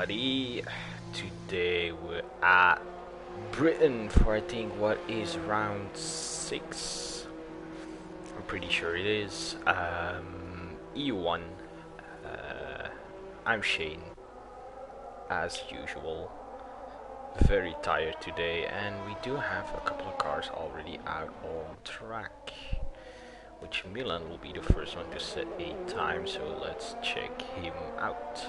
everybody. Today we're at Britain for I think what is round 6. I'm pretty sure it is. EU1. I'm Shane, as usual. Very tired today, and we do have a couple of cars already out on track. Which Milan will be the first one to set a time, so let's check him out.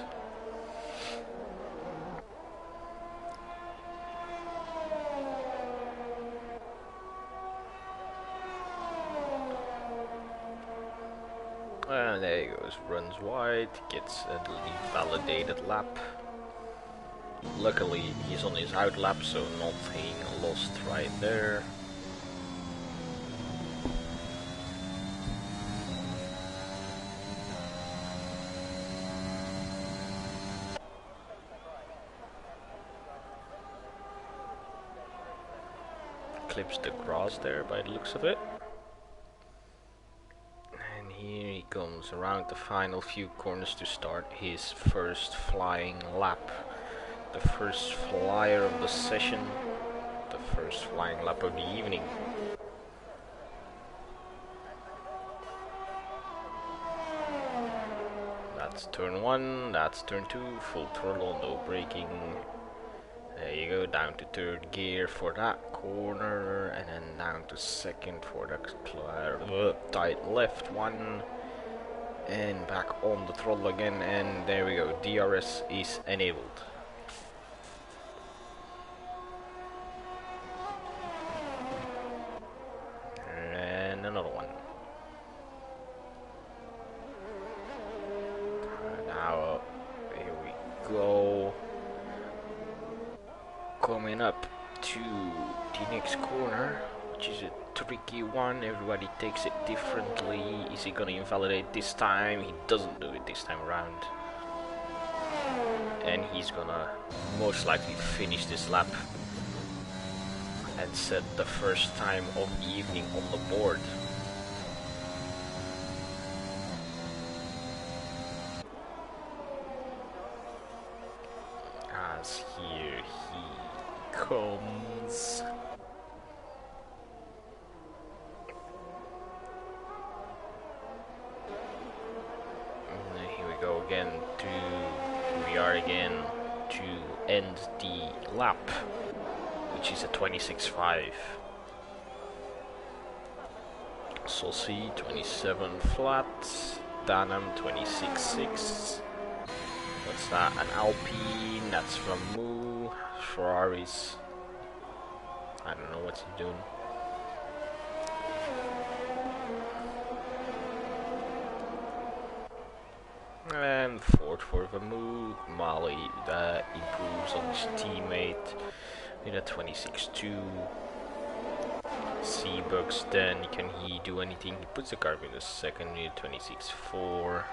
And there he goes, runs wide, gets a validated lap. Luckily he's on his out lap, so nothing lost right there. Clips the grass there by the looks of it. And here he comes around the final few corners to start his first flying lap. The first flyer of the session, the first flying lap of the evening. That's turn 1, that's turn 2, full throttle, no braking. There you go, down to third gear for that corner, and then down to second for the tight left one, and back on the throttle again, and there we go, DRS is enabled. And another one. Now, here we go. Coming up to the next corner, which is a tricky one. Everybody takes it differently. Is he gonna invalidate this time? He doesn't do it this time around. And he's gonna most likely finish this lap and set the first time of the evening on the board. As here he comes. And here we go again we are again to end the lap, which is a 26.5. Saucy 27 flat, Danham 26.6. What's that? An Alpine, that's from Moo. Ferraris, I don't know what's he doing. And Ford for Vamu, Mali that improves on his teammate with a 26.2. Seabugs then, can he do anything? He puts the car in the second with 26.4.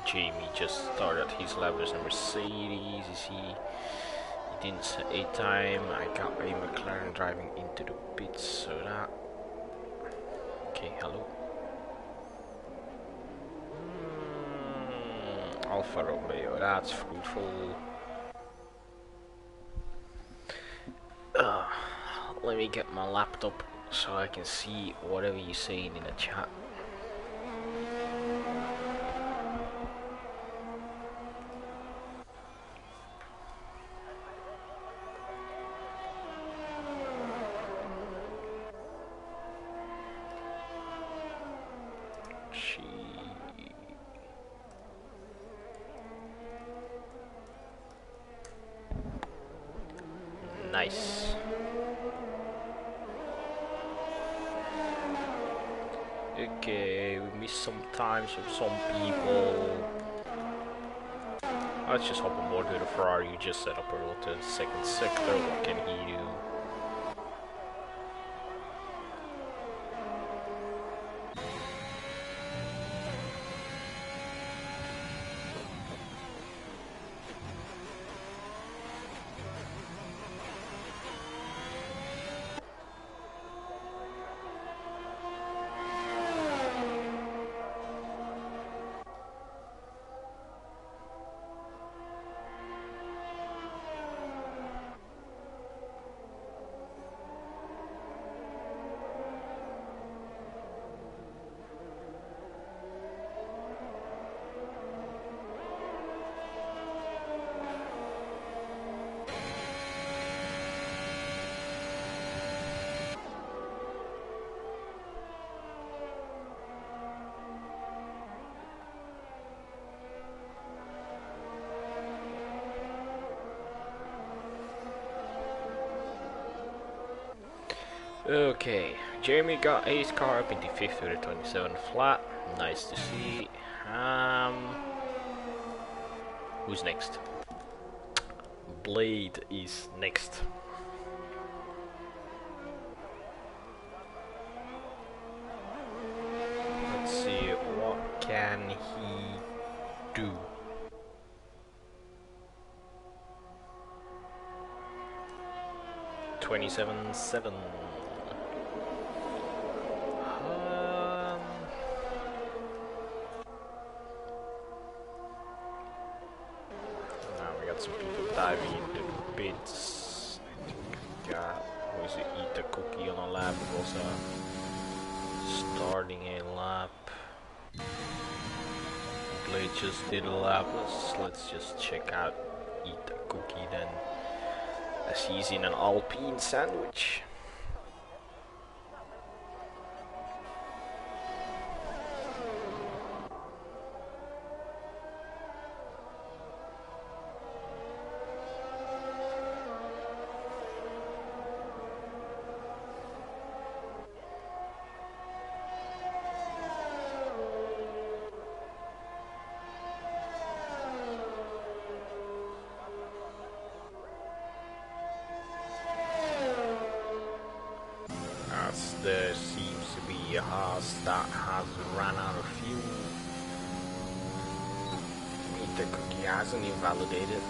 Jamie just started his lap as a Mercedes. Is he didn't set a time. I got a McLaren driving into the pits, so that. Okay, hello. Alfa Romeo, that's fruitful. Let me get my laptop so I can see whatever you're saying in the chat. Nice. Okay, we missed some times with some people. Let's just hop on board with the Ferrari. You just set up a to the second sector. What can he do? Okay, Jeremy got his car up into 5th with a 27 flat. Nice to see. Who's next? Blade is next. Let's see, what can he do? $27.7. Now we got some people diving into the pits. Got, who is it? Eat a cookie on a lap. Also starting a lap. Blade just did a lap. Let's just check out Eat a Cookie then, as he's in an Alpine sandwich. There seems to be a Haas that has run out of fuel. The cookie hasn't invalidated.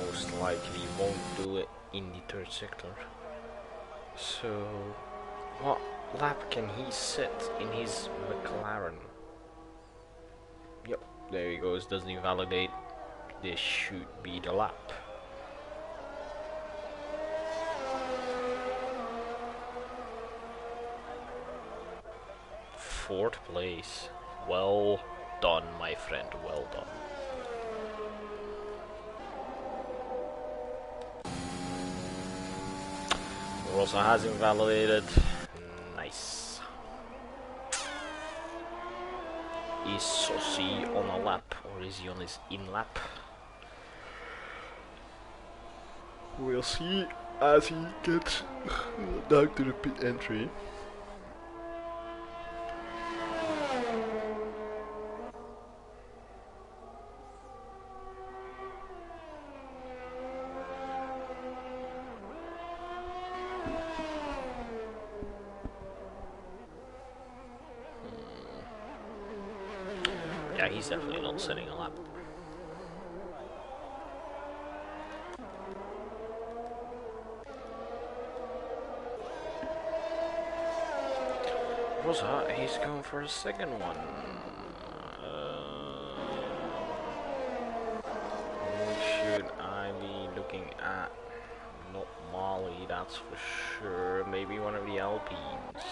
Most likely won't do it in the 3rd sector. So, what lap can he set in his McLaren? Yep, there he goes. Doesn't invalidate. This should be the lap. Fourth place. Well done, my friend. Well done. Rosa has invalidated. Nice. Is Sossi on a lap, or is he on his in lap? We'll see as he gets down to the pit entry. Yeah, he's definitely not setting a lap. Rosa, he's going for a second one. Who should I be looking at? Not Molly, that's for sure. Maybe one of the Alpines.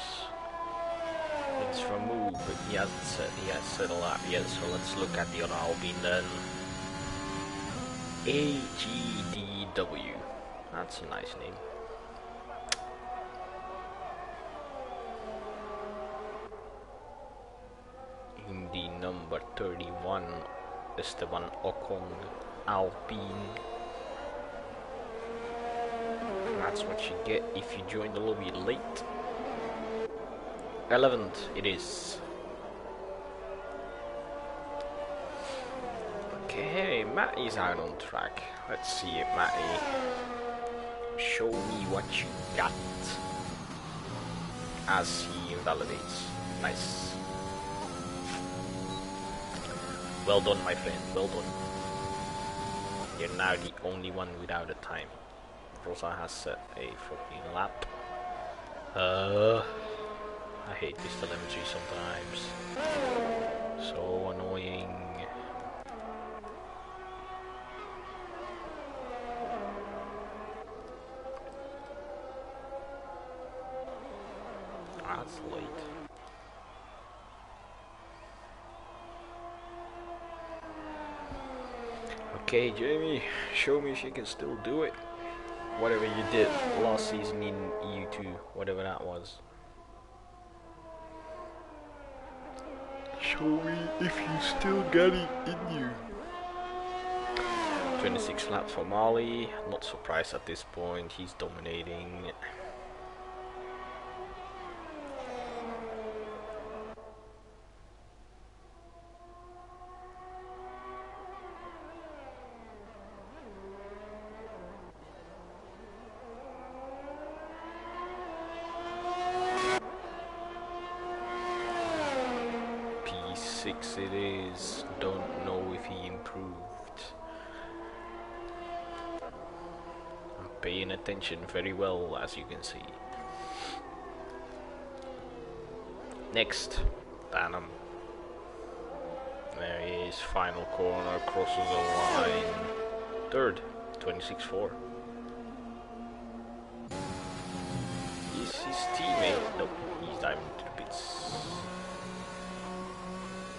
It's removed, but he hasn't set a lap yet, so let's look at the other Alpine then. AGDW. That's a nice name. In the number 31, Esteban Ocon Alpine. That's what you get if you join the lobby late. 11th it is. Okay, Matty's out on track. Let's see it, Matty. Show me what you got. As he invalidates. Nice. Well done, my friend. Well done. You're now the only one without a time. Rosa has set a 14 lap. I hate this telemetry sometimes. So annoying. That's late. Okay, Jamie, show me if you can still do it. Whatever you did last season in EU2, whatever that was. Show me if you still got it in you. 26 laps for Mali. Not surprised at this point. He's dominating. 26 it is. Don't know if he improved. I'm paying attention very well, as you can see. Next, Banham. There he is, final corner, crosses the line. Third, 26-4. Is his teammate? Nope, he's diving to the pits.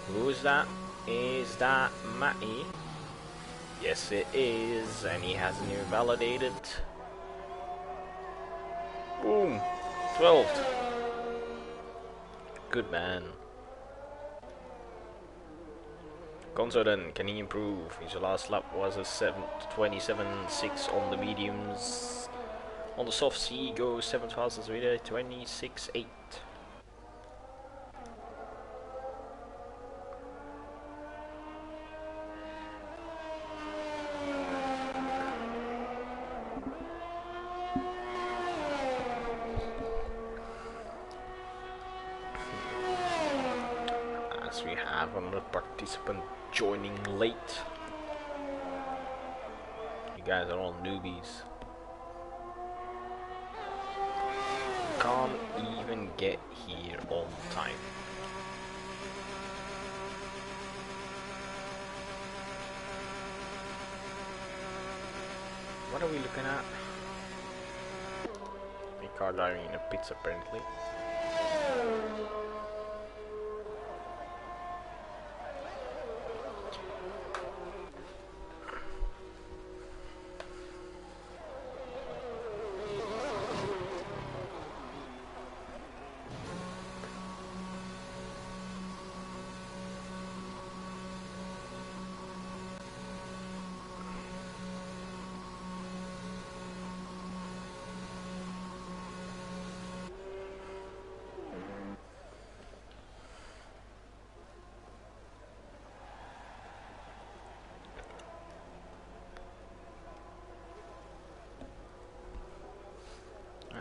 Who is that? Is that Matty? Yes it is, and he hasn't even validated. Boom! 12th. Good man. Gonzo then, can he improve? His last lap was a 27.6 on the mediums. On the softs he goes 7 fastest with a 26.8. As we have another participant joining late. You guys are all newbies. Can't even get here on time. What are we looking at? A car driving in a pits apparently.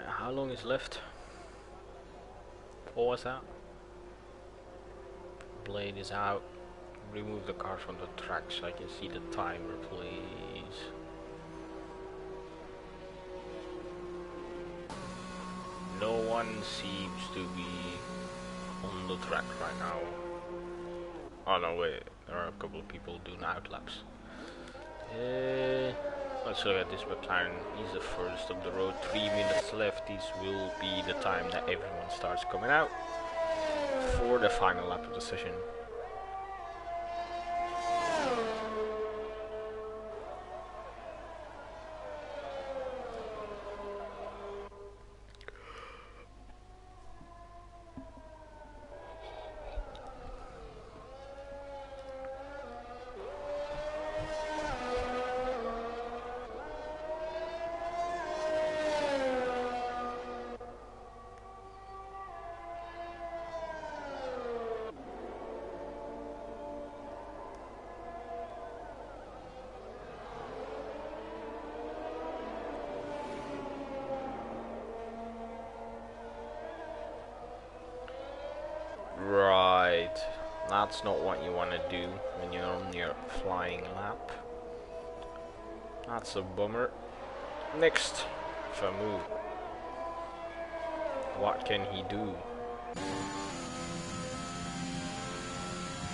How long is left? What was that? Blade is out. Remove the car from the track so I can see the timer, please. No one seems to be on the track right now. Oh no, wait, there are a couple of people doing outlaps. Let's look at this McLaren. He's the first of the road. 3 minutes left. This will be the time that everyone starts coming out for the final lap of the session. Right, that's not what you want to do when you're on your flying lap. That's a bummer. Next, Famu. What can he do?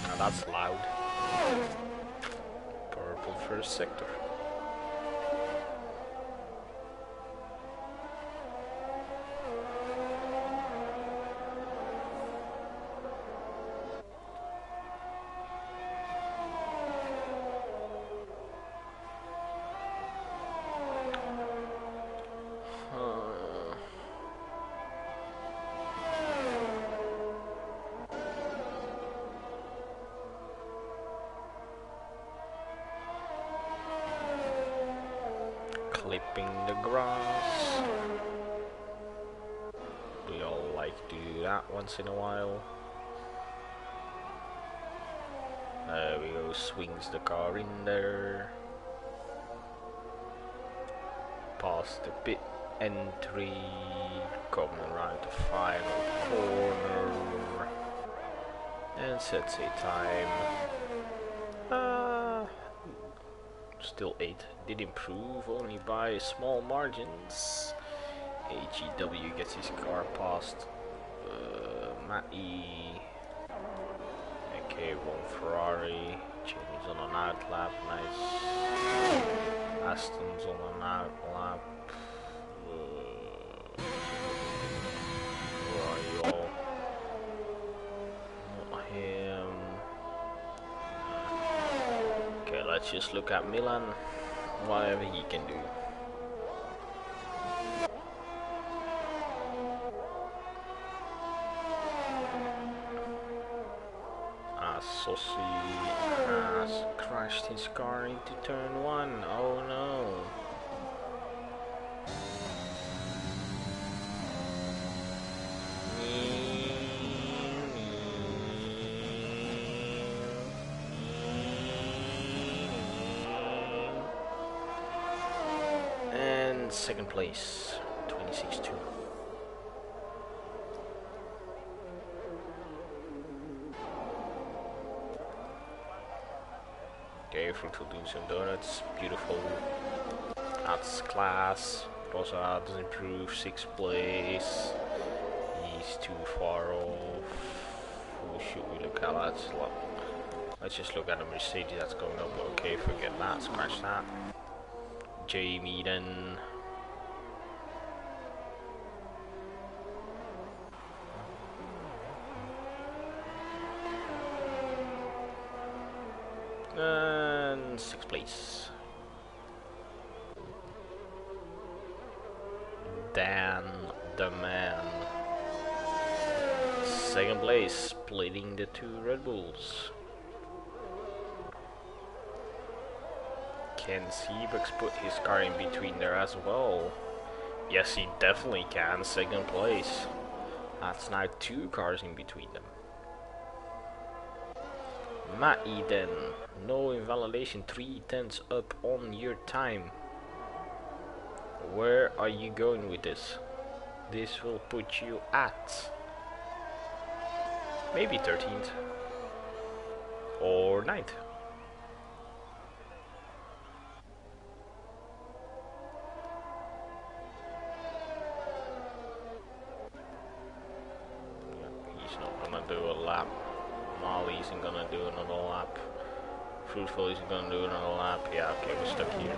Now that's loud. Purple first sector. Clipping the grass. We all like to do that once in a while. There we go, swings the car in there. Past the pit entry, coming around the final corner. And set say time. Uh, Still 8. Did improve only by small margins. HEW gets his car past Matty. Okay, one Ferrari. James on an outlap. Nice. Aston's on an outlap. Where are you all? Not him. Okay, let's just look at Milan. Whatever he can do. Sossi has crashed his car into turn 1. Oh no. And second place, 26-2. Okay, Fruitful doing some donuts, beautiful. That's class. Rosa does improve, 6th place. He's too far off. Who should we look at? Let's just look at the Mercedes that's going up. Okay, forget that, scratch that. Jamie then. And 6th place. Dan the man. 2nd place, splitting the 2 Red Bulls. Can Seabucks put his car in between there as well? Yes, he definitely can. 2nd place. That's now 2 cars in between them. Matty then. No invalidation, 3/10 up on your time. Where are you going with this? This will put you at maybe 13th or 9th. He's not gonna do a lap. Molly isn't gonna do another lap. Fruitful isn't gonna do another lap. Yeah, okay, we're stuck here.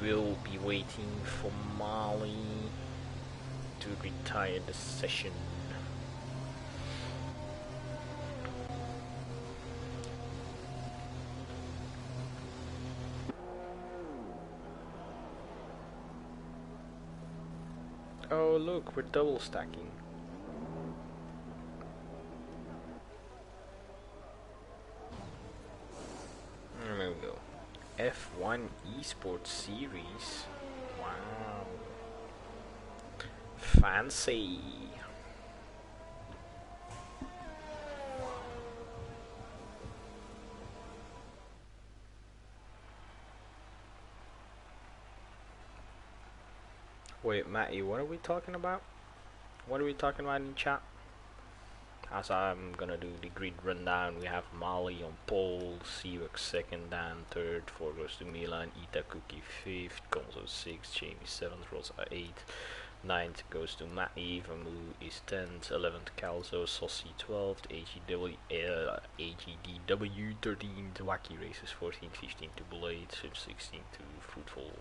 We will be waiting for Molly to retire the session. Oh look, we're double stacking. There we go. F1 Esports Series. Wow. Fancy. Wait, Matty, what are we talking about? What are we talking about in chat? As I'm gonna do the grid rundown, we have Mali on pole, Seabuck 2nd, Dan 3rd, 4 goes to Milan, Itakuki 5th, Gonzo 6th, Jamie 7th, Rosa 8th, 9th goes to Matty, Vamu is 10th, 11th Calzo, Sossi 12th, AGDW 13th, Wacky Races 14th, 15th to Blade, 16th to Fruitful.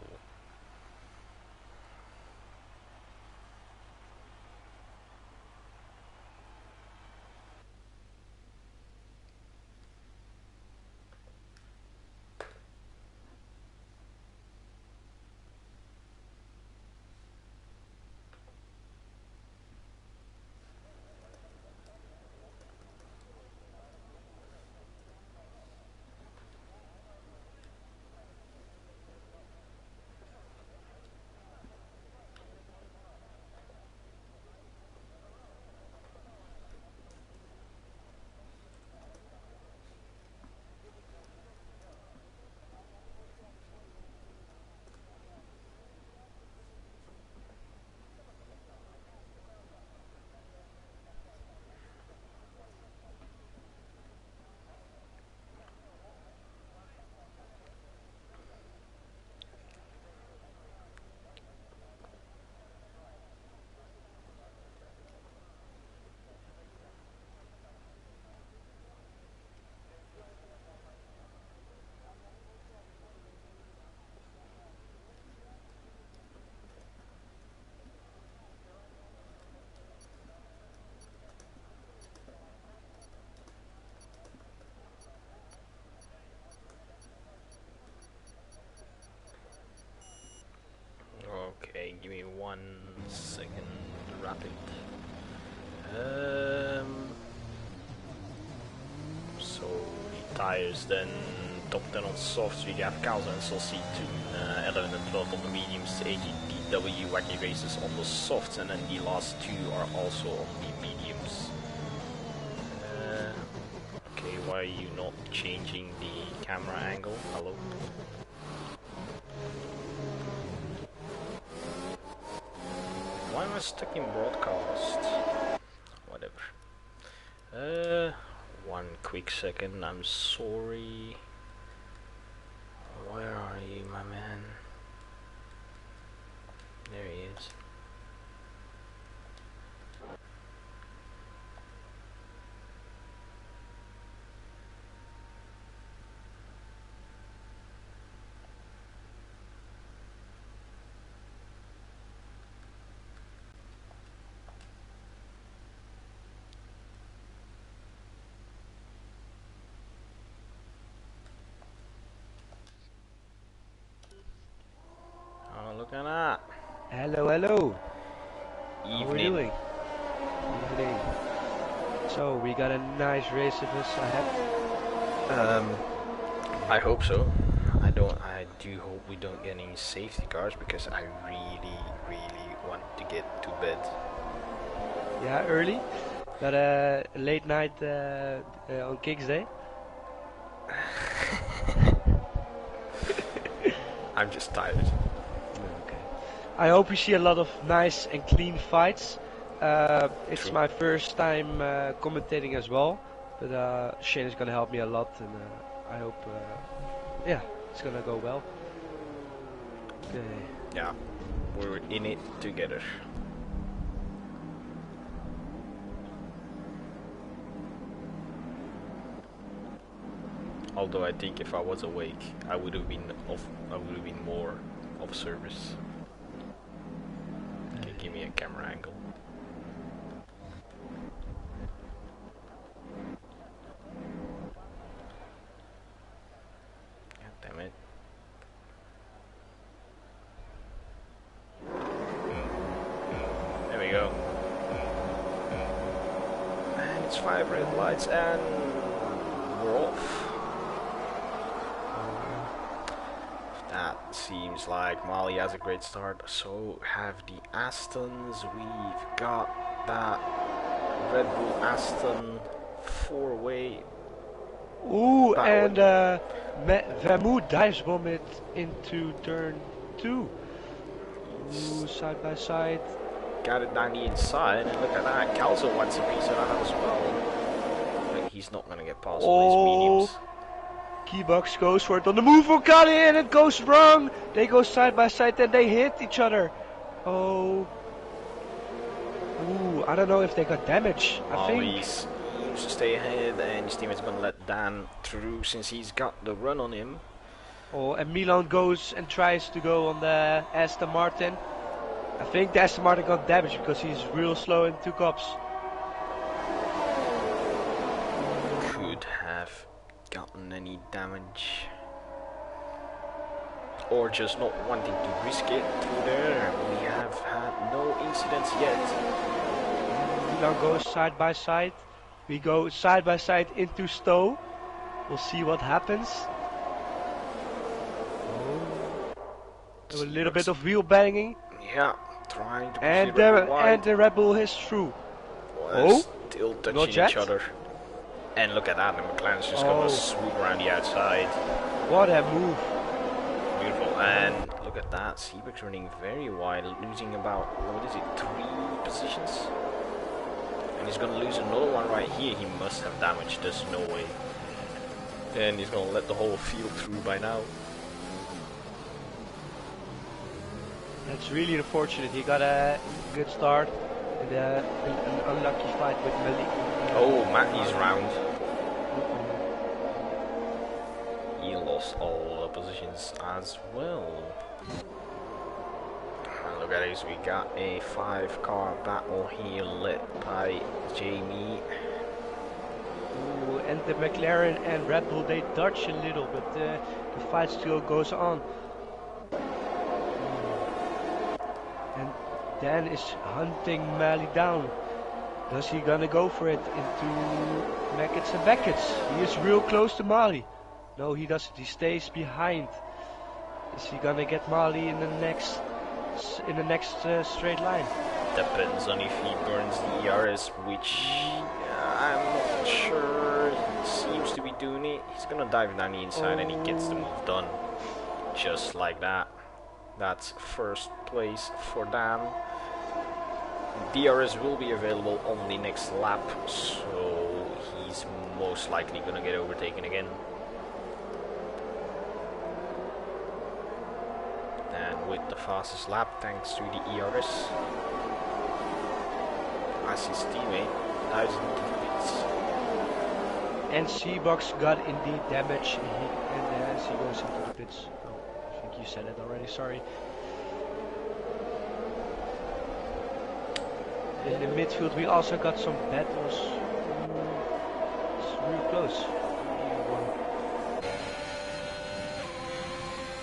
second rapid. So the tires then, top 10 on softs, we have Calza and Saucy 11 and 12 on the mediums, AGDW Wacky Races on the softs, and then the last two are also on the mediums. Okay, why are you not changing the camera angle? Hello? Why am I stuck in broadcast? Whatever. One quick second, I'm sorry. Where are you, my man? There he is. Oh, look at that. Hello, hello. Evening. How are we doing? Evening. So, we got a nice race of us ahead. I hope so. I do hope we don't get any safety cars because I really want to get to bed. Yeah, early. Got a late night on Kicks Day. I'm just tired. Okay. I hope we see a lot of nice and clean fights. It's True. my first time commentating as well, but Shane is gonna help me a lot, and I hope, yeah, it's gonna go well. Okay. Yeah, we're in it together. Although I think if I was awake, I would have been more of service. Okay, give me a camera angle. God damn it. There we go. And it's 5 red lights and we're off. That seems like Mali has a great start. So have the Astons. We've got that Red Bull Aston 4-way. Ooh, and Vermoed dives bomb it into turn 2. Ooh, side by side. Got it down the inside, and look at that. Calzo wants a piece of that as well. But he's not gonna get past all these mediums. Keybox goes for it on the move for Kali, and it goes wrong. They go side by side, and they hit each other. Oh. Ooh, I don't know if they got damage. I think. He's to stay ahead, and his teammate's gonna let Dan through since he's got the run on him. Oh, and Milan goes and tries to go on the Aston Martin. I think the Aston Martin got damaged because he's real slow in 2 cops. Could have gotten any damage. Or just not wanting to risk it through there. We have had no incidents yet. Milan goes side by side. We go side by side into Stowe. We'll see what happens. Oh. A little bit of wheel banging. Yeah, trying to push and the Red Bull is through. Well, still touching yet. each other. And look at that, the McLaren's just gonna swoop around the outside. What a move. Beautiful, and look at that, Seebeck's running very wide, losing about, what is it, 3 positions? And he's gonna lose another one right here. He must have damaged, there's no way. And he's gonna let the whole field through by now. That's really unfortunate. He got a good start and an unlucky fight with Malik. Oh, Matty's round. He lost all the positions as well. And look at this, we got a 5-car battle here led by Jamie. Ooh, and the McLaren and Red Bull, they dodge a little, but the fight still goes on. And Dan is hunting Mali down. Does he gonna go for it into Maggots and Beckett's? He is real close to Mali. No, he doesn't. He stays behind. Is he gonna get Mali in the next straight line? Depends on if he burns the ERS, which I'm not sure. He seems to be doing it. He's gonna dive down the inside and he gets the move done. Just like that. That's first place for Dan. DRS will be available on the next lap, so he's most likely gonna get overtaken again. And with the fastest lap, thanks to the ERS, as his teammate dives into the pits. And C-Box got indeed damage, and as he goes into the pits. Oh, I think you said it already, sorry. In the midfield we also got some battles. It's real close.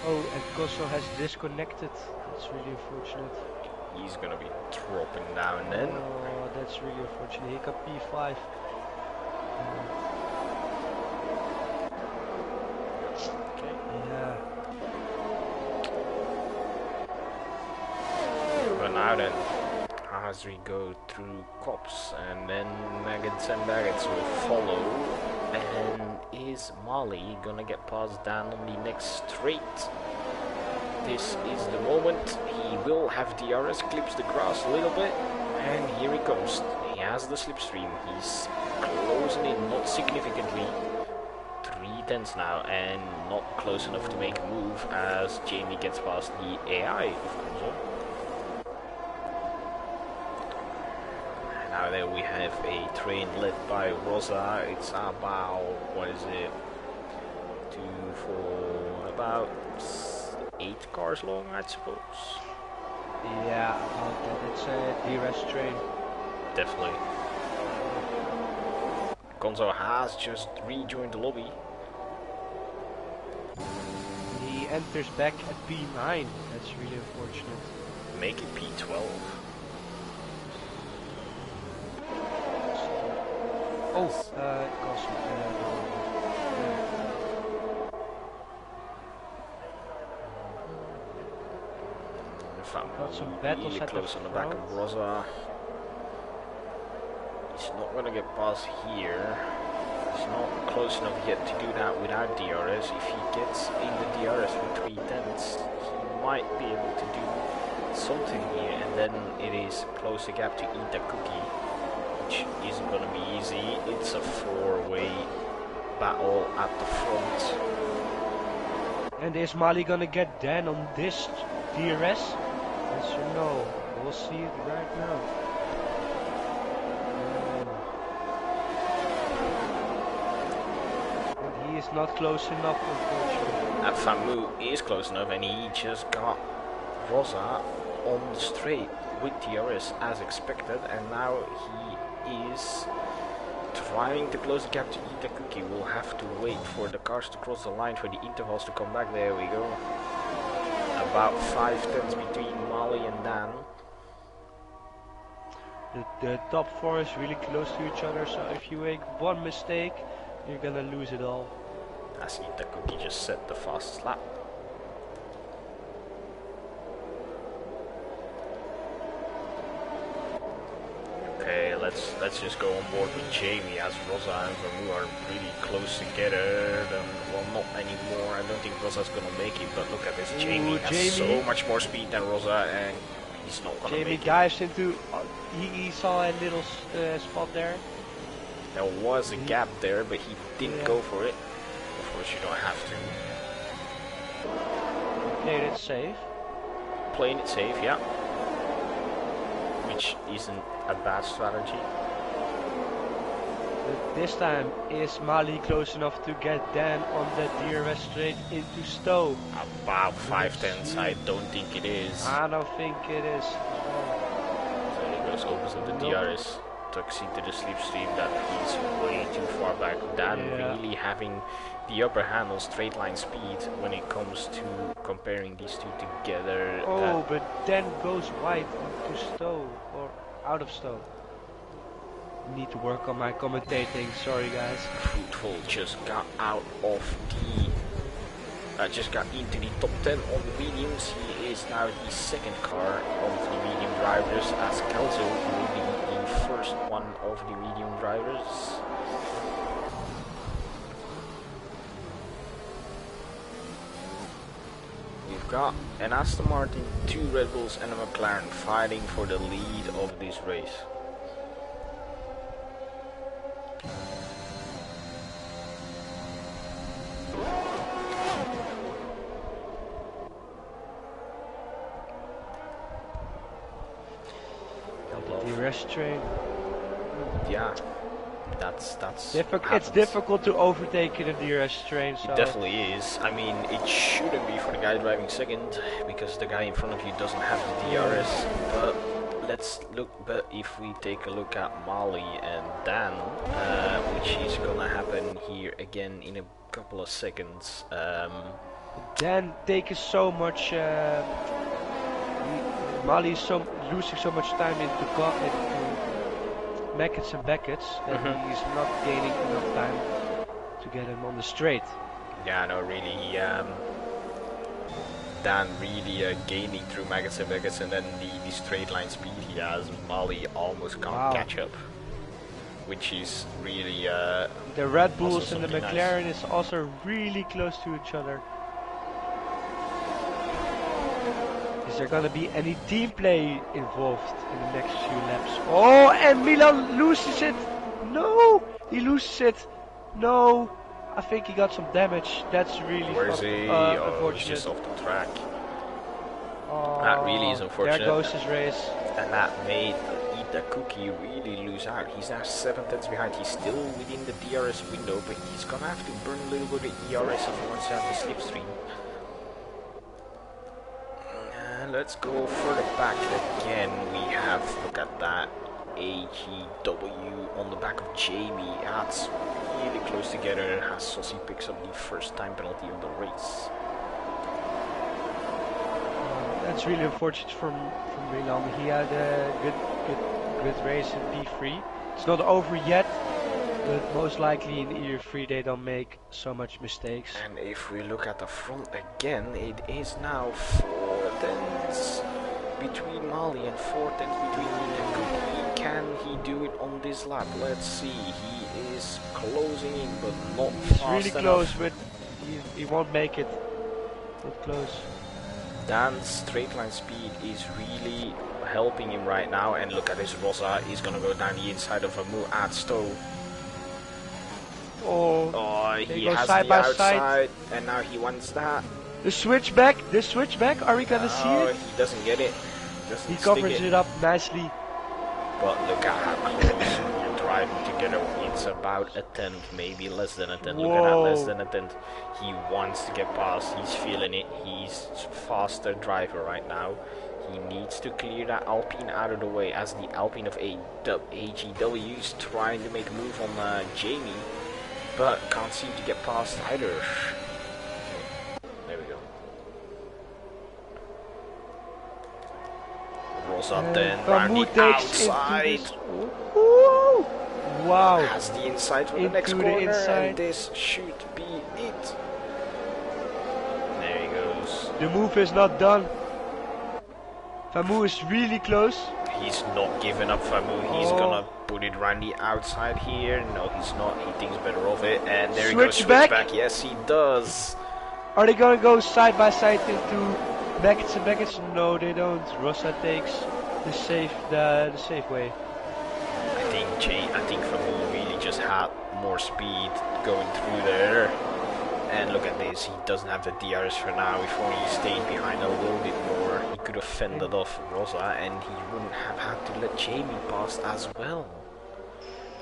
Oh, and Koso has disconnected. That's really unfortunate. He's gonna be dropping down then. Oh, that's really unfortunate. He got P5. Okay. Yeah. But now then, as we go through cops, and then Maggots and Baggots will follow. And is Mali gonna get past Dan on the next straight? This is the moment. He will have DRS, clips the grass a little bit, and here he comes. He has the slipstream. He's closing in, not significantly. 3/10 now, and not close enough to make a move as Jamie gets past the AI of Konzo. Now there we have a train led by Rosa. It's about, what is it, 2, 4, about 8 cars long, I suppose. Yeah, about that. It's a DRS train. Definitely. Konzo has just rejoined the lobby. He enters back at P9. That's really unfortunate. Make it P12. Oh, Koso. Got some battles really at close the on the back front. of Rosa. He's not gonna get past here. He's not close enough yet to do that without DRS. If he gets in the DRS with 3/10, he might be able to do something here, and then it is close the gap to eat a cookie, which isn't gonna be easy. It's a 4-way battle at the front. And is Mali gonna get Dan on this DRS? Yes or no? We'll see it right now. And he is not close enough, unfortunately. Famu is close enough, and he just got Rosa on the straight with DRS as expected, and now he is trying to close the gap to eat a cookie. We'll have to wait for the cars to cross the line for the intervals to come back. There we go. About 5/10 between Mali and Dan. The top 4 is really close to each other, so if you make one mistake, you're gonna lose it all. As Eat the Cookie just set the fastest lap. Okay, let's just go on board with Jamie, as Rosa and Vermu are really close together. Well, not anymore. I don't think Rosa's gonna make it, but look at this. Jamie has so much more speed than Rosa, and he's not gonna Jamie make it. dives into. He saw a little spot there. There was a gap there, but he didn't go for it. Of course, you don't have to. Played it safe. Playing it safe, yeah. Which isn't a bad strategy. But this time, is Mali close enough to get Dan on the DRS straight into Stowe? About 5/10, I don't think it is. I don't think it is. So he goes opposite the DRS. tucks into the slipstream that he's way too far back. Dan really having the upper hand on straight line speed when it comes to comparing these two together. Oh, but Dan goes wide into Stowe, or out of Stowe. Need to work on my commentating, sorry guys. Fruitful just got out of the... just got into the top 10 on the mediums. He is now the second car of the medium drivers, as Kelso will be the first one of the medium drivers. We've got an Aston Martin, 2 Red Bulls and a McLaren fighting for the lead of this race. Train. Yeah, that's it's difficult to overtake in a DRS train. So. It definitely is. I mean, it shouldn't be for the guy driving second because the guy in front of you doesn't have the DRS. But let's look. But if we take a look at Mali and Dan, which is gonna happen here again in a couple of seconds. Dan taking so much. Mali is losing so much time into Mackett's and Beckett's that he's not gaining enough time to get him on the straight. Yeah, no, really, Dan really gaining through Mackett's and Beckett's, and then the straight line speed he has, Mali almost can't catch up, which is really... the Red Bulls and the McLaren nice. is also really close to each other. Is there gonna be any team play involved in the next few laps? Oh, and Milan loses it! No! He loses it! No! I think he got some damage. That's really Where is he? unfortunate. He's just off the track. That really is unfortunate. There goes his race. And that made Eat the Cookie really lose out. He's now 7 tenths behind. He's still within the DRS window, but he's gonna have to burn a little bit of ERS if he wants to have the slipstream. Let's go further back again. We have, look at that, AGW on the back of Jamie. That's really close together as Saucy picks up the first time penalty of the race. That's really unfortunate from Milan. He had a good race in P3. It's not over yet, but most likely in year 3 they don't make so much mistakes. And if we look at the front again, it is now 4 tenths between Mali and 4 tenths between Itakuki. Can he do it on this lap? Let's see. He is closing in, but not fast enough. He's really close, but he won't make it. Not close. Dan's straight line speed is really helping him right now. And look at this Rosa. He's gonna go down the inside of Amu at Stowe. Oh, he has side the outside, and now he wants that. The switchback, are we gonna see it? He doesn't get it. He covers it up nicely. But look at how close we're driving together. It's about a tenth, maybe less than a tenth. Whoa. Look at that, less than a tenth. He wants to get past. He's feeling it. He's faster driver right now. He needs to clear that Alpine out of the way, as the Alpine of AGW is trying to make a move on Jamie, but can't seem to get past either. There we go. Rosa then round the outside. Wow. Has the inside for the next corner, and this should be it. There he goes. The move is not done. Famu is really close. He's not giving up, Famu. He's gonna put it around the outside here. No, he's not. He thinks better of it. And there he goes. Switch back. Yes, he does. Are they gonna go side by side into Beckett's and Beckett's? No, they don't. Rosa takes the safe way. I think Famu really just had more speed going through there. And look at this, he doesn't have the DRS for now. If only he stayed behind a little bit more, he could have fended off Rosa, and he wouldn't have had to let Jamie pass as well.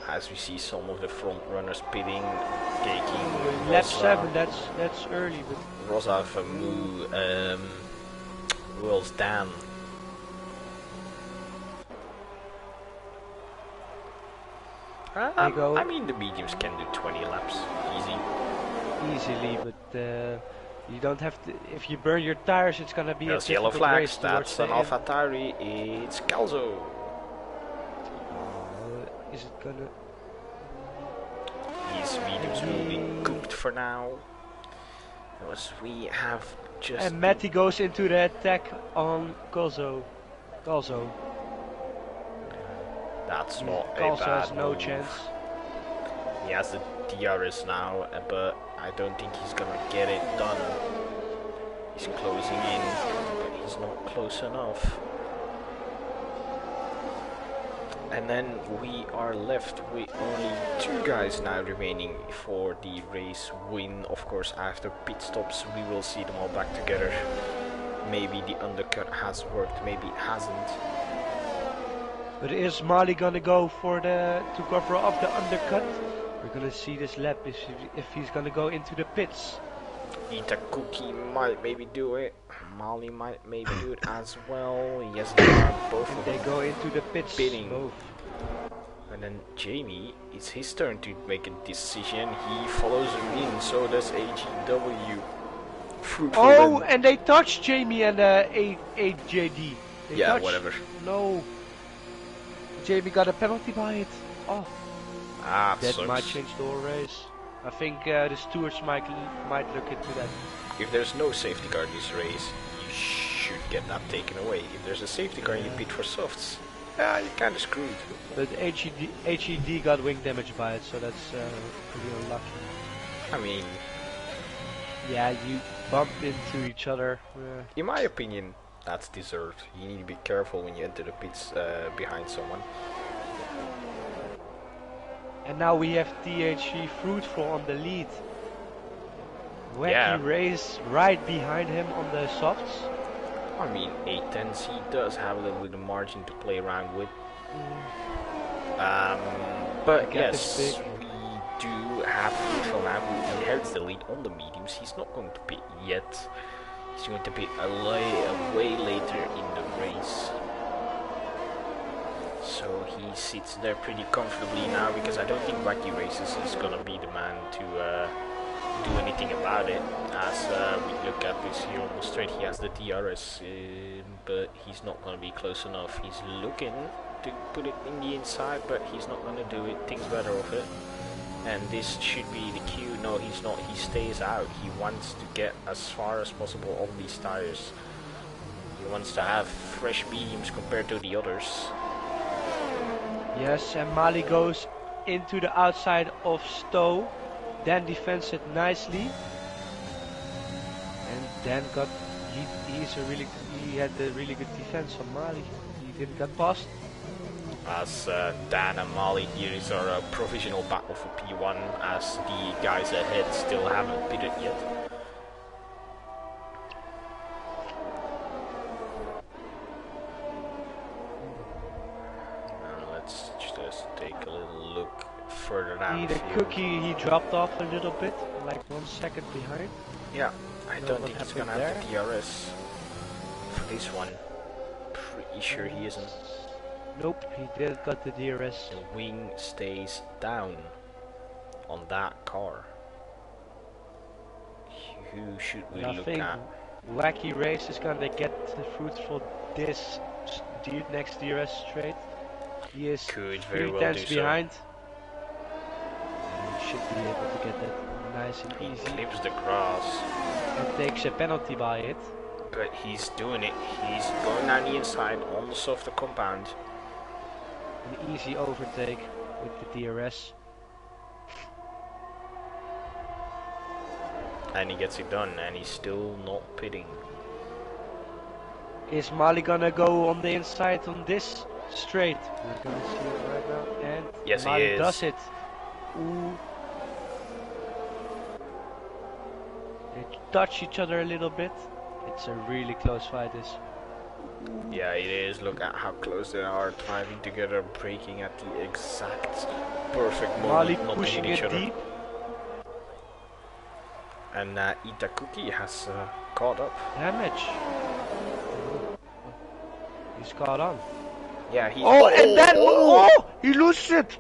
As we see some of the front runners pitting, taking lap 7, that's early, but Rosa, Famu, who else? Dan. They go I mean, the mediums can do 20 laps, easy. easily, but you don't have to. If you burn your tires, it's gonna be There's a yellow difficult race flags, towards that's the an end. AlphaTauri, it's Calzo. Is it gonna? These mediums will be cooked for now. Because we have just... And Matty goes into the attack on Calzo. That's not a Calzo bad has no move. chance. He has the DRS now, but I don't think he's gonna get it done. He's closing in, but he's not close enough. And then we are left with only 2 guys now remaining for the race win. Of course, after pit stops, we will see them all back together. Maybe the undercut has worked, maybe it hasn't. But is Marley gonna go for to cover up the undercut? We're gonna see this lap if he's gonna go into the pits. Itakuki might maybe do it. Mali might maybe do it as well. Yes, they are both of They them go into the pits. pitting. Both. And then Jamie, it's his turn to make a decision. He follows him in, so does AGW. Oh, and they touched Jamie and AJD. They yeah, touched. whatever. No. Jamie got a penalty by it. Oh, Ah, that sucks. might change the whole race. I think the stewards might look into that. If there's no safety car in this race, you should get that taken away. If there's a safety car and you pit for softs, yeah, you're kind of screwed. But HED got wing damage by it, so that's pretty unlucky. I mean, Yeah, you bumped into each other. in my opinion, that's deserved. You need to be careful when you enter the pits behind someone. And now we have THC Fruitful on the lead. Wacky Yeah. race right behind him on the softs. I mean, 810C does have a little bit of margin to play around with. But The gap is yes, big. we do have Fruitful now who inherits the lead on the mediums. He's not going to pit yet. He's going to pit way later in the race. So he sits there pretty comfortably now, because I don't think Wacky Races is gonna be the man to do anything about it. As we look at this here on the straight, he has the DRS, but he's not gonna be close enough. He's looking to put it in the inside, but he's not gonna do it. Thinks better of it. And this should be the cue. No, he's not. He stays out. He wants to get as far as possible on these tires. He wants to have fresh mediums compared to the others. Yes, and Mali goes into the outside of Stowe, then defends it nicely, and then he had a really good defense on Mali. He didn't get past. As Dan and Mali here is our provisional battle for P1, as the guys ahead still haven't pitted yet. Let's just take a little look further down the The field. cookie, he dropped off a little bit, like 1 second behind. Yeah, I Know don't what think he's happened gonna have the DRS for this one. Pretty sure he isn't. Nope, he did got the DRS. The wing stays down on that car. Who should we I look think at? Wacky Race is gonna get the Fruitful this next DRS straight. He is Could very 3 well tenths do so. behind. He should be able to get that nice and He easy. clips the grass, And takes a penalty by it. but he's doing it. He's going down the inside on the softer compound. An easy overtake with the DRS. And he gets it done, and he's still not pitting. Is Mali gonna go on the inside on this straight? We're gonna see it right now. And Yes, he Mali is. does it. Ooh. They touch each other a little bit. It's a really close fight this. Yeah, it is. Look at how close they are, driving together, braking at the exact perfect Mali moment, not pushing hitting each it other. deep. And Itakuki has caught up. Damage. He's caught on. Yeah, he. Oh, and then he loses it.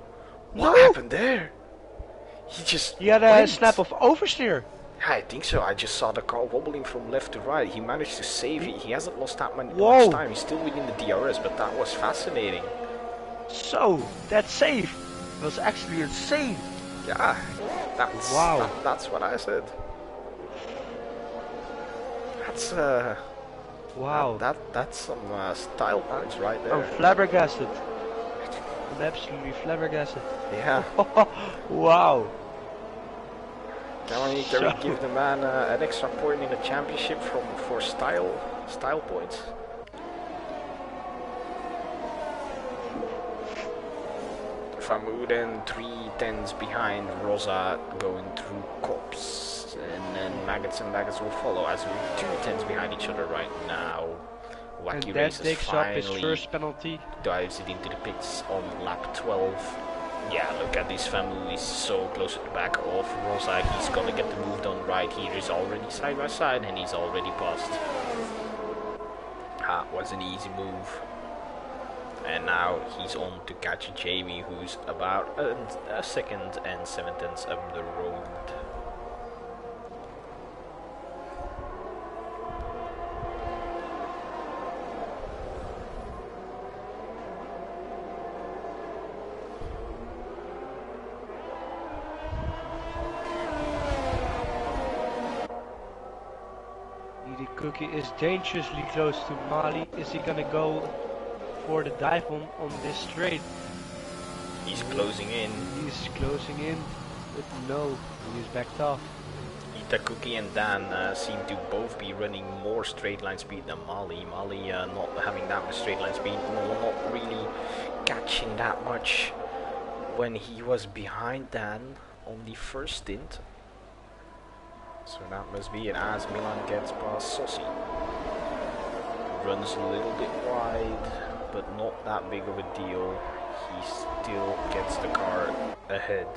What No! happened there? He just He had a went. snap of oversteer. I think so. I just saw the car wobbling from left to right. He managed to save it. He hasn't lost that much Whoa. time. He's still within the DRS, but that was fascinating. So, that save was actually insane. Yeah, that's Wow. that's what I said. That's Wow. that's some style points right there. I'm flabbergasted. I'm absolutely flabbergasted. Yeah. Wow. Can we give the man an extra point in the championship for style points? Famuden 3 tenths behind Rosa going through Cops, and then Maggots and Baggots will follow as we're 2 tenths behind each other right now. Wacky And that Races takes up his finally first penalty. dives it into the pits on lap 12. Yeah, look at this family, he's so close at the back of Rosa. He's gonna get the move done right here. He's already side by side and he's already passed. That was an easy move. And now he's on to catch Jamie, who's about a second and 7 tenths up the road. The Cookie is dangerously close to Mali. Is he gonna go for the dive on this straight? He's closing in. He's closing in, but no, he's backed off. Itakuki and Dan seem to both be running more straight line speed than Mali. Mali not having that much straight line speed, not really catching that much when he was behind Dan on the first stint. So that must be it as Milan gets past Sossi. Runs a little bit wide, but not that big of a deal. He still gets the car ahead.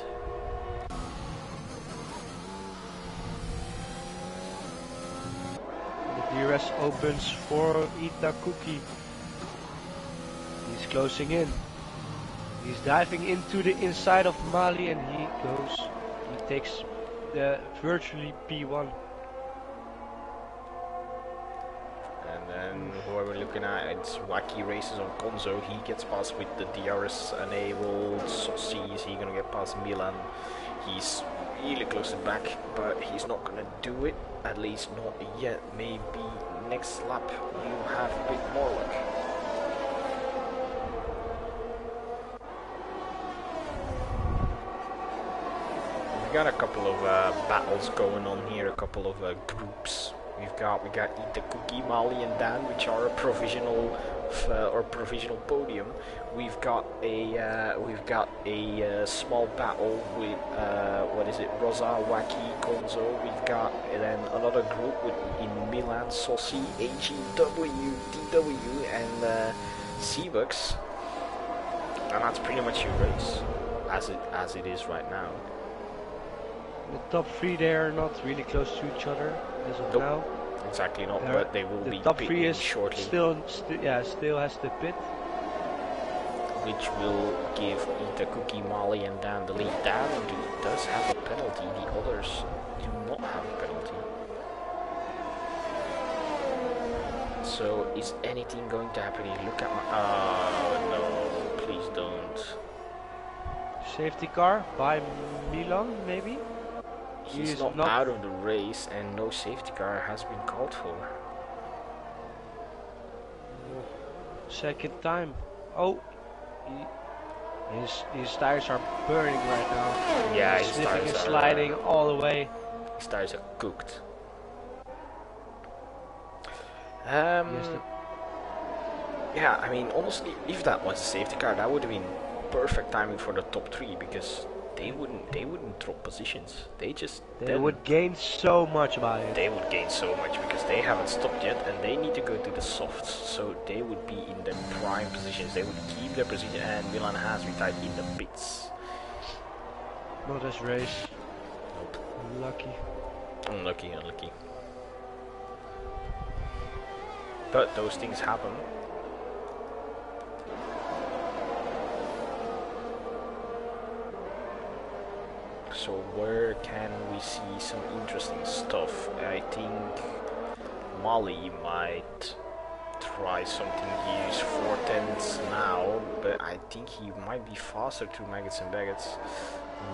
The DRS opens for Itakuki. He's closing in. He's diving into the inside of Mali and he takes the virtually P1. And then who are we looking at? It's Wacky Races on Konzo. He gets past with the DRS enabled. Sossi, is he gonna get past Milan? He's really close to the back, but he's not gonna do it. At least not yet. Maybe next lap you have a bit more luck. We've got a couple of battles going on here, a couple of groups. We got Itakuki, Mali, and Dan, which are a provisional podium. We've got a small battle with what is it, Rosa, Wacky, Konzo. We've got then another group in Milan, Sossi, AGW, DW, and C-Bucks. And that's pretty much your race, as it is right now. The top three there are not really close to each other as of now. Exactly not, but they will be top three is shortly. still has the pit. Which will give Itakuki, Mali, and Dan the lead. Dan does have a penalty, the others do not have a penalty. So, is anything going to happen here? Look at my... Oh, no, please don't. Safety car by Milan, maybe? He's not out of the race and no safety car has been called for. Second time. Oh, his tires are burning right now. Yeah, his tires and are sliding all the way. His tires are cooked. Yeah, I mean, honestly, if that was a safety car, that would have been perfect timing for the top three, because they wouldn't drop positions. They would gain so much by it. They would gain so much because they haven't stopped yet and they need to go to the softs. So they would be in their prime positions. They would keep their position, and Milan has retired in the pits. Not this race. Nope. Unlucky. Unlucky. But those things happen. So where can we see some interesting stuff? I think Molly might try something. He used 4 tenths now, but I think he might be faster through maggots and baguettes.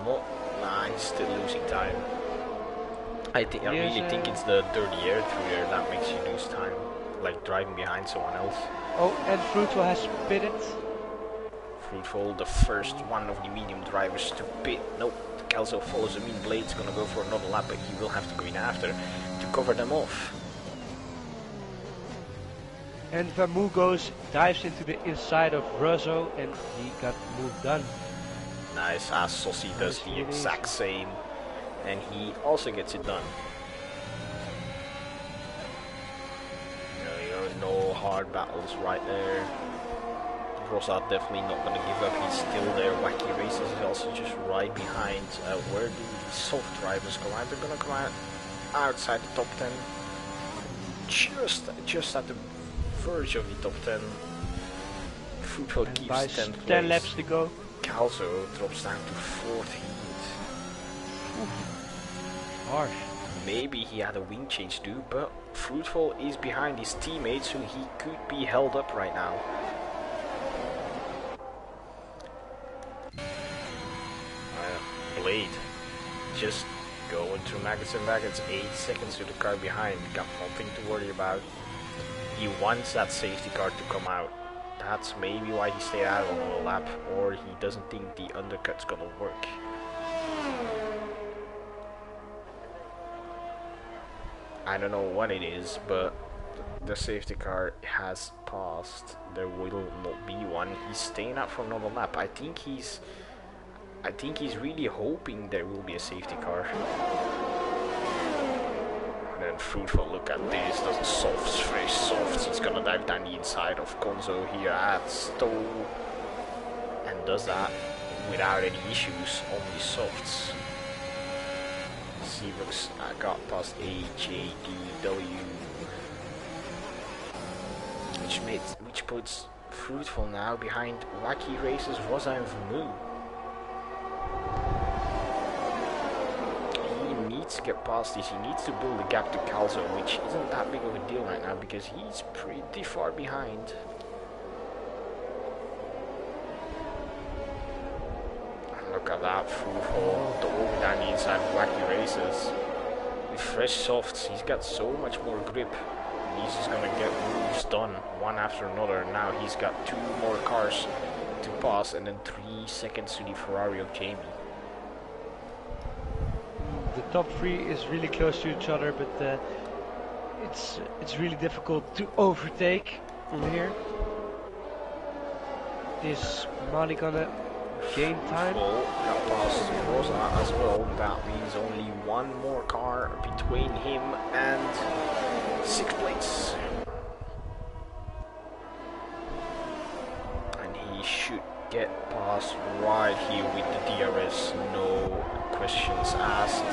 Not, nah, he's still losing time. I really think it's the dirty air through there that makes you lose time, like driving behind someone else. Oh, and Fruitful has pitted. Fruitful, the first one of the medium drivers to pit. Nope, Kelso follows the mean blade's gonna go for another lap, but he will have to go in after to cover them off. And Vermugos dives into the inside of Russo, and he got the move done. Nice, as Sossi does the exact same, and he also gets it done. No hard battles right there. Rosa definitely not going to give up, he's still there. Wacky Races is also just right behind. Where do the soft drivers come out? They're going to come out outside the top 10. Just at the verge of the top 10. Fruitful keeps 10th place. 10 laps to go. Calzo drops down to 14th. Harsh. Maybe he had a wing change too, but Fruitful is behind his teammates, so he could be held up right now. Blade just going through maggots and baguettes, 8 seconds to the car behind, got nothing to worry about. He wants that safety car to come out. That's maybe why he stayed out on the lap, or he doesn't think the undercut's gonna work. I don't know what it is, but the safety car has passed. There will not be one. He's staying out for another lap. I think he's really hoping there will be a safety car. And then Fruitful, look at this, does a softs, very soft. He's gonna dive down the inside of Konzo here at Stowe, and does that without any issues on the softs. Seabrooks got past HADW, which puts Fruitful now behind Wacky Races, Rosa and Vermoo. He needs to get past this, he needs to build a gap to Calzo, which isn't that big of a deal right now because he's pretty far behind. Look at that, Fruitful, double down the inside of Wacky Races. With fresh softs, he's got so much more grip. He's just gonna get moves done, one after another. Now he's got 2 more cars to pass, and then 3 seconds to the Ferrari of Jamie. The top 3 is really close to each other, but it's really difficult to overtake from here. Is Mali gonna gain time? Got past Rosa as well. That means only 1 more car between him and 6th place. And he should get past right here with the DRS, no questions asked.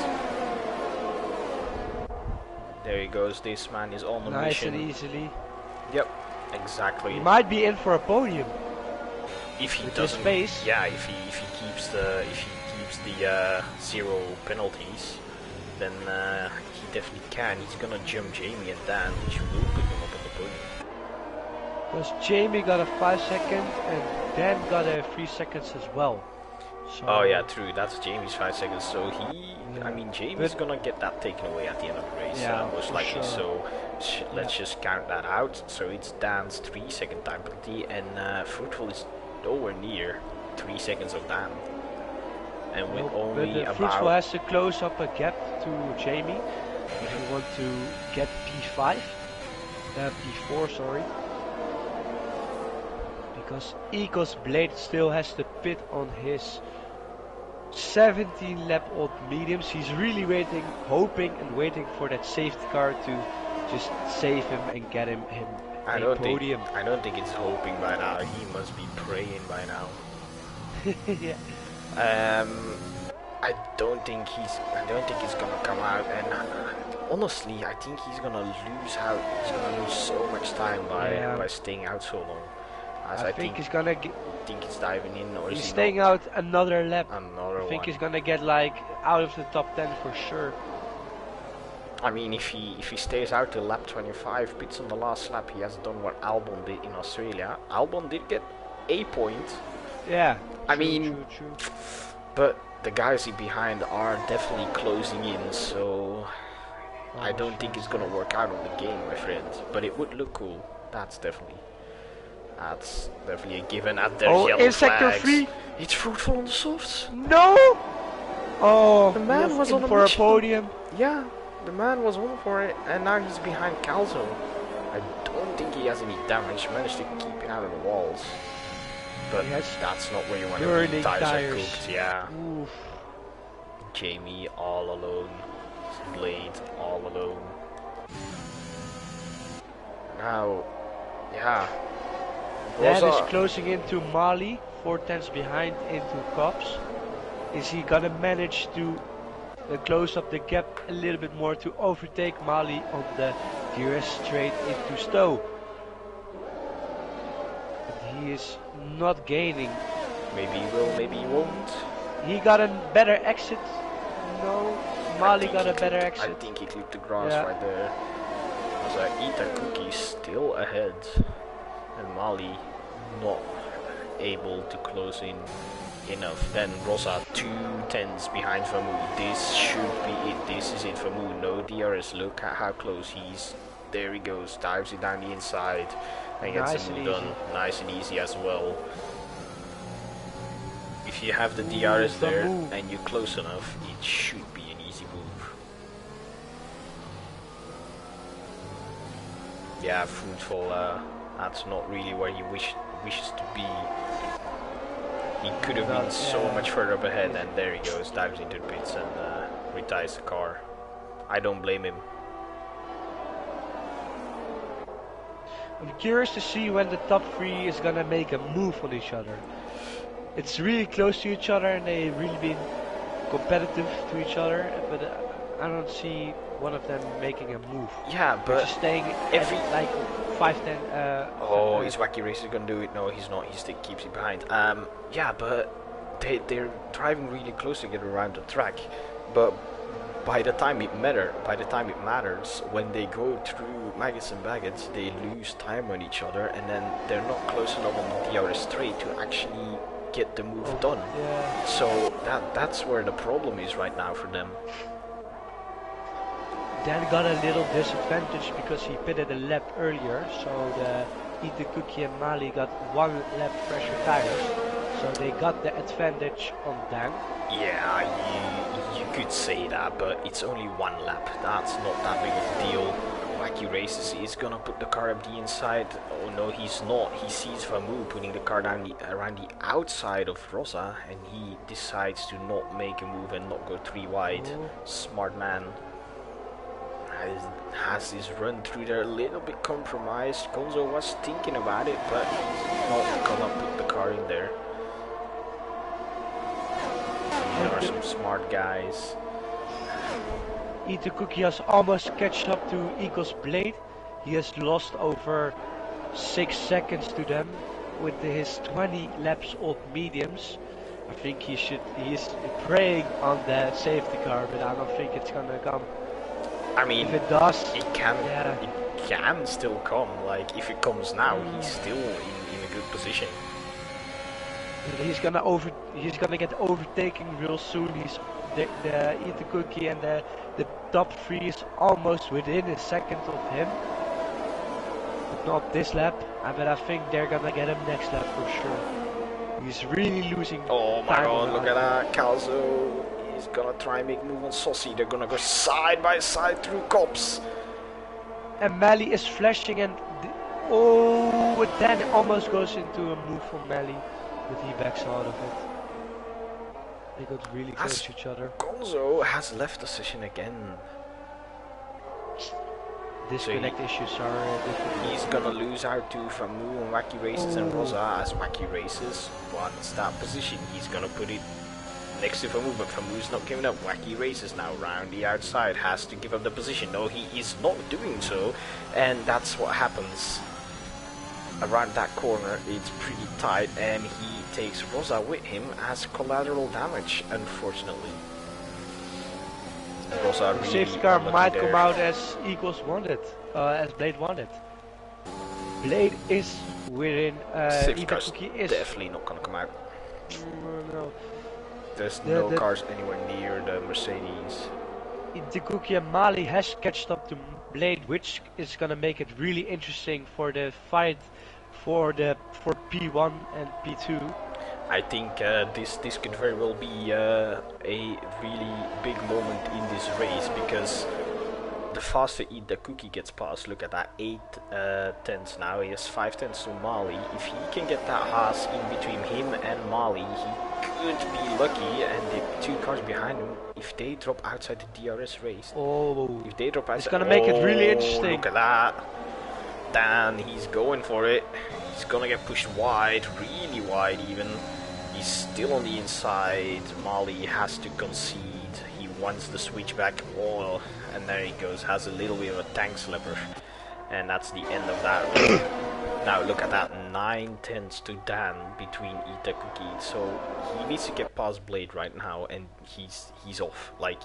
There he goes, this man is on the mission. Nice and easily. Yep, exactly. He might be in for a podium. If he with doesn't, his pace. yeah, if he keeps the 0 penalties, then he definitely can. He's gonna jump Jamie and Dan, which will put him up on the podium. Because Jamie got a 5 second and Dan got a 3 seconds as well. So oh yeah, true. That's Jamie's 5 seconds. So I mean, Jamie's gonna get that taken away at the end of the race, most likely. Sure. So let's just count that out. So it's Dan's 3 second time penalty, and Fruitful is nowhere near 3 seconds of Dan. And with only but Fruitful has to close up a gap to Jamie if you want to get P5, P4, sorry. Because Eagle's Blade still has to pit on his 17 lap old mediums. He's really waiting, hoping and waiting for that safety car to just save him and get him a podium. I don't think it's hoping by now. He must be praying by now. Yeah. I don't think he's gonna come out, and honestly, I think he's gonna lose so much time by staying out so long. As I think he's gonna get. think he's diving in, or is He's he staying not? out another lap. Another I think one. he's gonna get like out of the top 10 for sure. I mean, if he stays out till lap 25, pits on the last lap, he has done what Albon did in Australia. Albon did get a point. Yeah. I true, mean, true. but the guys behind are definitely closing in, so I don't think it's gonna work out on the game, my friend. But it would look cool. That's definitely a given. At their yellow in sector flags. 3. It's fruitful on the softs. No. Oh, The man was in on a for a mission. podium. Yeah, the man was on for it, and now he's behind Calzo. I don't think he has any damage. He managed to keep it out of the walls. But that's not where you want to be. Tires are cooked, yeah. Oof. Jamie all alone. Blade all alone. Now, yeah. Dan Rosa, is closing into Mali, 4 tenths behind into Cops. Is he gonna manage to close up the gap a little bit more to overtake Mali on the DRS straight into Stowe? And he is not gaining. maybe he will, maybe he won't. He got a better exit. No, Mali got a better I exit. think he clipped the grass Yeah. right there. Rosa Eater Cookie still ahead. And Mali not able to close in enough. Then Rosa 2 tenths behind Famu. This should be it. This is it. Famu, no DRS. Look at how close he's. There he goes. Dives it down the inside and gets Nice the and move done. Nice and easy as well. If you have the DRS there Famu. and you're close enough, it should be an easy move. Yeah, fruitful. That's not really where he wishes to be. He could have been so much further up ahead, and there he goes, dives into the pits and retires the car. I don't blame him. I'm curious to see when the top 3 is gonna make a move on each other. It's really close to each other and they've really been competitive to each other, but I don't see one of them making a move. Yeah, They're but just staying every- at like 5-10. oh, is Wacky Racer gonna do it? No, he's not. He still keeps it behind. Yeah, but they're driving really close together around the track. But by the time it matters, when they go through maggots and baggets, they lose time on each other, and then they're not close enough on the DRS straight to actually get the move done. Yeah. So that's where the problem is right now for them. Dan got a little disadvantage because he pitted a lap earlier, so the Ita Cookie and Mali got 1 lap fresher tires, so they got the advantage on Dan. Yeah, you could say that, but it's only 1 lap. That's not that big of a deal. Wacky Races is gonna put the car up the inside. Oh no, he's not. He sees Famu putting the car down around the outside of Rosa, and he decides to not make a move and not go 3 wide. Smart man. Has his run through there a little bit compromised. Gonzo was thinking about it, but he's not gonna put the car in there. There are some smart guys. Ita Cookie has almost catched up to Eagle's Blade. He has lost over 6 seconds to them with his 20 laps old mediums. I think he is preying on the safety car, but I don't think it's gonna come. I mean, If it does, it can still come. Like, if it comes now, he's still in a good position. he's gonna get overtaken real soon. The Ita Cookie and the top 3 is almost within a second of him. But not this lap, but I think they're gonna get him next lap for sure. He's really losing Oh my time god, on look at that. Calzo is gonna try and make a move on Saucy. They're gonna go side by side through Cops. And Mali is flashing and but then it almost goes into a move from Mali, but he backs out of it. They got really close to each other. Gonzo has left the session again. Disconnect issues are difficult. He's gonna lose out to Famu and Wacky Races and Rosa, as Wacky Races wants that position. He's gonna put it next to Famu, but Famu's not giving up. Wacky Races now round the outside, has to give up the position. No, he is not doing so, and that's what happens. around that corner, it's pretty tight, and he takes Rosa with him as collateral damage, unfortunately. Rosa The really safety car unlucky might there. come out as equals wanted, as Blade wanted. Blade is within, Safety car's Itakuki is. definitely not gonna come out. No. There's no cars anywhere near the Mercedes. Itakuki and Mali has catched up to Blade, which is gonna make it really interesting for the fight for P1 and P2. I think this could very well be a really big moment in this race, because the faster Itakuki gets past, look at that, 8 tenths now, he has 5 tenths to Mali. If he can get that Haas in between him and Mali, he could be lucky, and the 2 cars behind him, if they drop outside the DRS race, if they drop outside, it's gonna make it really interesting. Look at that, Dan, he's going for it, he's gonna get pushed wide, really wide even. He's still on the inside. Mali has to concede. He wants the switchback. Oh, and there he goes. Has a little bit of a tank slipper. And that's the end of that race. Now look at that. 9 tenths to Dan between Itakuki. So he needs to get past Blade right now, and he's off. Like,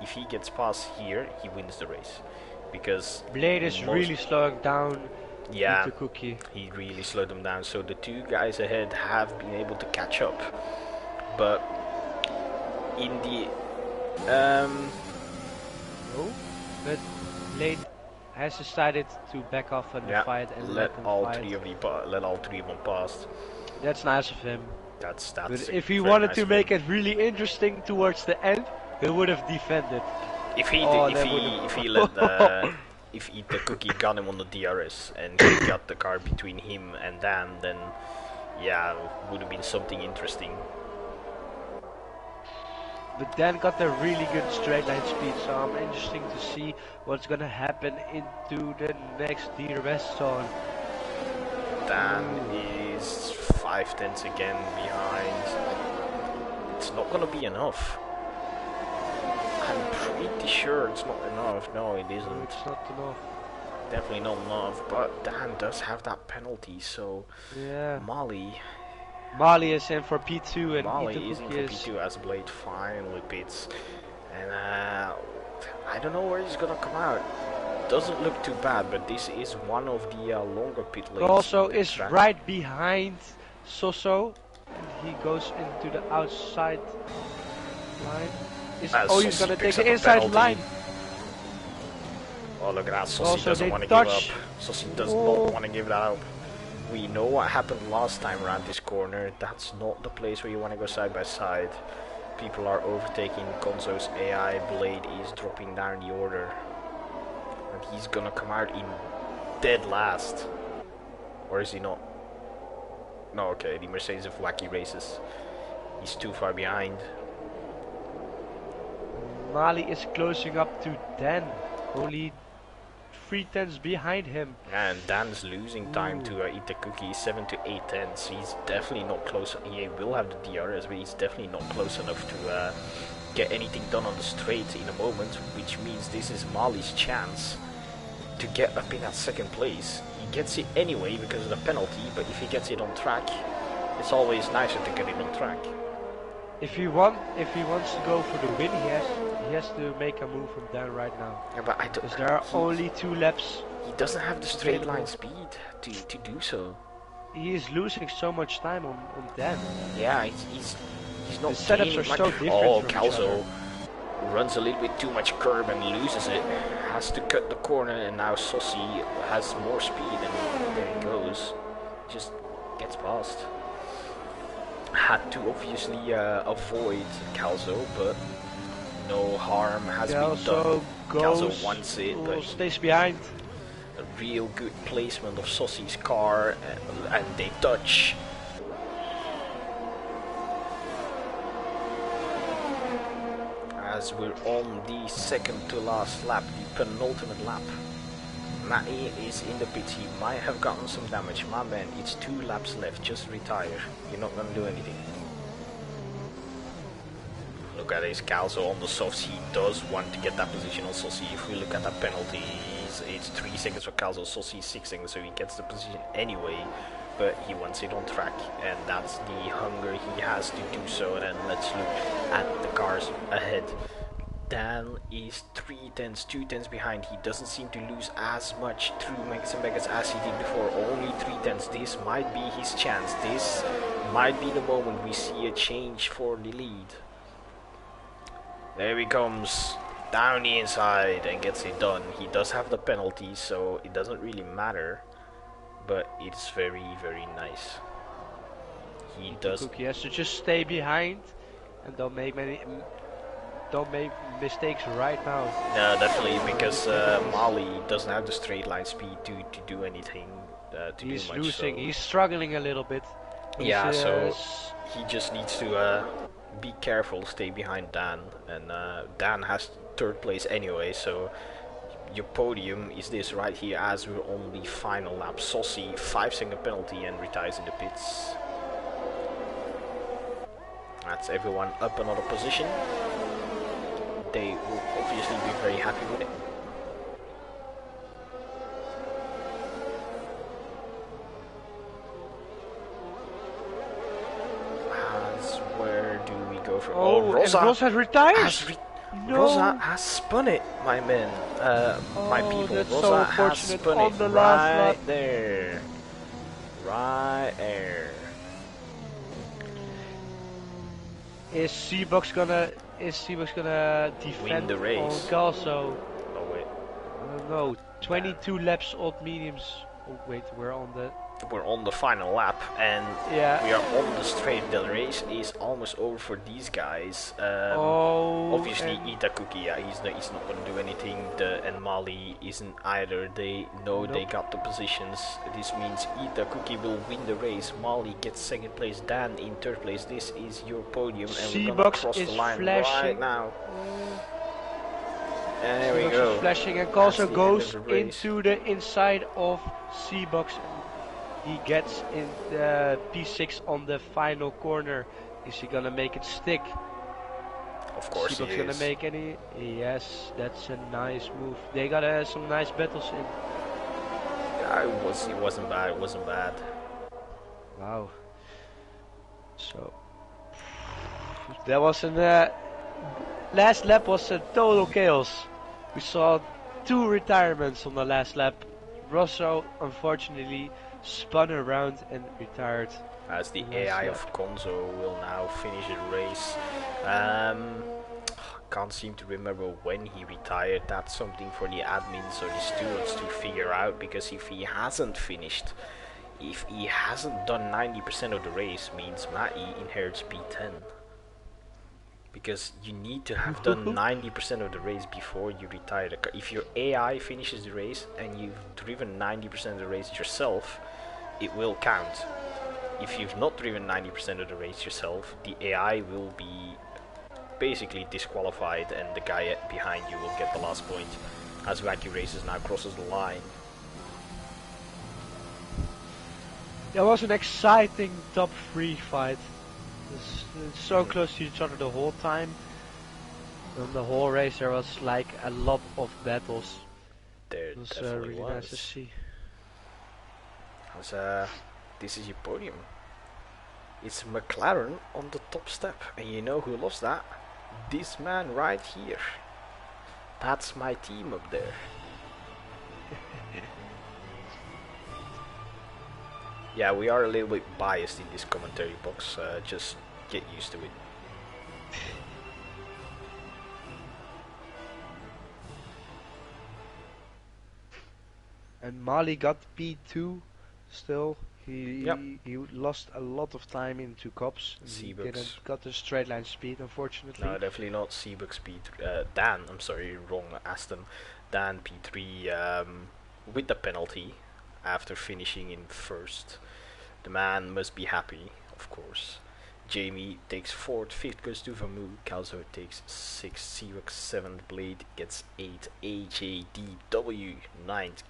if he gets past here, he wins the race. Because Blade is really slowing down. Yeah, Itakuki. he really slowed them down, so the 2 guys ahead have been able to catch up. But in the but Blade has decided to back off on the fight and let all fight. 3 of them pass. That's nice of him. That's But if very he wanted nice to of make him. it really interesting towards the end, he would have defended. If he if Itakuki got him on the DRS and he got the car between him and Dan, then yeah, would have been something interesting. But Dan got a really good straight line speed, so I'm interesting to see what's gonna happen into the next DRS zone. Dan is 5 tenths again behind. It's not gonna be enough. I'm pretty sure it's not enough. No, it isn't. It's not enough. Definitely not enough. But Dan does have that penalty, so yeah. Mali is in for P2 and Mali is in for Itakuki P2 as Blade finally pits. And I don't know where he's gonna come out. Doesn't look too bad, but this is one of the longer pit lanes. Also is track. Right behind Soso. He goes into the outside line. He's gonna take the inside line. Oh, look at that. Sossi doesn't want to give up. Sossi does not want to give that up. We know what happened last time around this corner. That's not the place where you want to go side by side. People are overtaking Konzo's AI. Blade is dropping down the order. And he's gonna come out in dead last. Or is he not? No, okay, the Mercedes of wacky races. He's too far behind. Mali is closing up to Dan. Only 3 tenths behind him. And Dan's losing time to Itakuki, 7 to 8 tenths. He's definitely not close. He will have the DRS, but he's definitely not close enough to get anything done on the straight in a moment, which means this is Mali's chance to get up in that 2nd place. He gets it anyway because of the penalty, but if he gets it on track, it's always nicer to get it on track. If he wants to go for the win, he has to make a move from Dan right now. Yeah, but I don't. Because there are only 2 laps. He doesn't have the straight line speed to do so. He is losing so much time on Dan. Yeah, he's not. The setups are so different. Oh, from Calzo runs a little bit too much curb and loses it. Has to cut the corner, and now Sossi has more speed, and there he goes. Just gets past. Had to obviously avoid Calzo, but no harm has been done. Calzo wants it, but stays behind. A real good placement of Sossi's car, and they touch. As we're on the 2nd to last lap, the penultimate lap. Matty is in the pits. He might have gotten some damage. My man, it's 2 laps left. Just retire. You're not gonna do anything. Look at his Calzo on the softs. He does want to get that position on Sossi. If we look at that penalty, seconds. It's 3 seconds for Calzo, Sossi 6 seconds, so he gets the position anyway. But he wants it on track, and that's the hunger he has to do so. And then let's look at the cars ahead. Dan is 3 tenths, 2 tenths behind. He doesn't seem to lose as much through Megas and Megas as he did before. Only 3 tenths. This might be his chance. This might be the moment we see a change for the lead. There he comes down the inside and gets it done. He does have the penalty, so it doesn't really matter, but it's very, very nice. He does. He has to just stay behind and don't make mistakes right now. No, definitely, because Mali doesn't have the straight line speed to do anything. He's do much, losing. so. He's struggling a little bit. Yeah, so he just needs to be careful, stay behind Dan, and Dan has 3rd place anyway, so your podium is this right here as we're on the final lap. Sossi 5-second penalty and retires in the pits. That's everyone up another position. They will obviously be very happy with it. Where do we go from? Oh, Rosa has retired? No. Rosa has spun it, my men. My people. That's Rosa so has spun on it the last lap. there. Right there. Is Seabox gonna defend Win the race? on Calso? Oh wait. I don't know. 22 laps odd mediums. Oh wait, we're on the final lap, and we are on the straight. The race is almost over for these guys. Obviously Itakuki, he's not going to do anything. And Mali isn't either. They know they got the positions. This means Itakuki will win the race. Mali gets 2nd place. Dan in 3rd place. This is your podium, and we're going to cross the line right now. And there we go. Flashing, and Calso goes into the inside of Seabox. He gets in the P6 on the final corner. Is he gonna make it stick? Of course he is. Gonna make any? Yes, that's a nice move. They got some nice battles in. Yeah, it wasn't bad. It wasn't bad. Wow. So that was an last lap was a total chaos. We saw 2 retirements on the last lap. Rosso unfortunately spun around and retired. As the AI of Konzo will now finish the race. Can't seem to remember when he retired. That's something for the admins or the stewards to figure out, because if he hasn't finished, if he hasn't done 90% of the race, means Matty inherits P10. Because you need to have done 90% of the race before you retire the car. If your AI finishes the race and you've driven 90% of the race yourself, it will count. If you've not driven 90% of the race yourself, the AI will be basically disqualified, and the guy behind you will get the last point, as Wacky Races now crosses the line. That was an exciting top 3 fight. It's so close to each other the whole time. On the whole race there was like a lot of battles. It was really nice to see. This is your podium. It's McLaren on the top step, and you know who lost that? This man right here. That's my team up there. Yeah, we are a little bit biased in this commentary box, just get used to it. And Mali got P2 still. He lost a lot of time into cops. He didn't got the straight line speed, unfortunately. No, definitely not Seabuck speed. Dan, I'm sorry, wrong Aston. Dan P3 with the penalty after finishing in 1st. The man must be happy, of course. Jamie takes 4th, 5th goes to Vamu, Calzo takes 6th, Seabuck 7th, Blade gets 8th, AJDW 9th.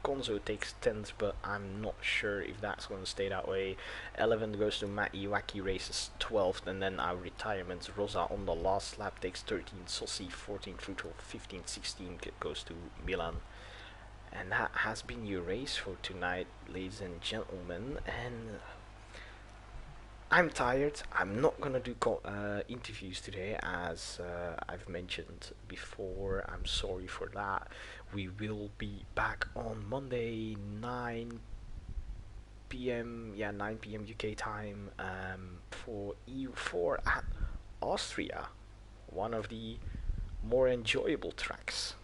Konzo takes 10th, but I'm not sure if that's going to stay that way. 11th goes to Matt Iwaki Races 12th, and then our retirements. Rosa on the last lap takes 13th, Sossi 14th, Frutal 15th, 16th goes to Milan. And that has been your race for tonight, ladies and gentlemen. And I'm tired. I'm not gonna do interviews today, as I've mentioned before. I'm sorry for that. We will be back on Monday, 9 p.m. Yeah, 9 p.m. UK time, for EU4 at Austria, one of the more enjoyable tracks,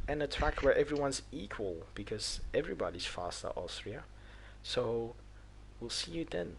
and a track where everyone's equal because everybody's fast at Austria. So we'll see you then.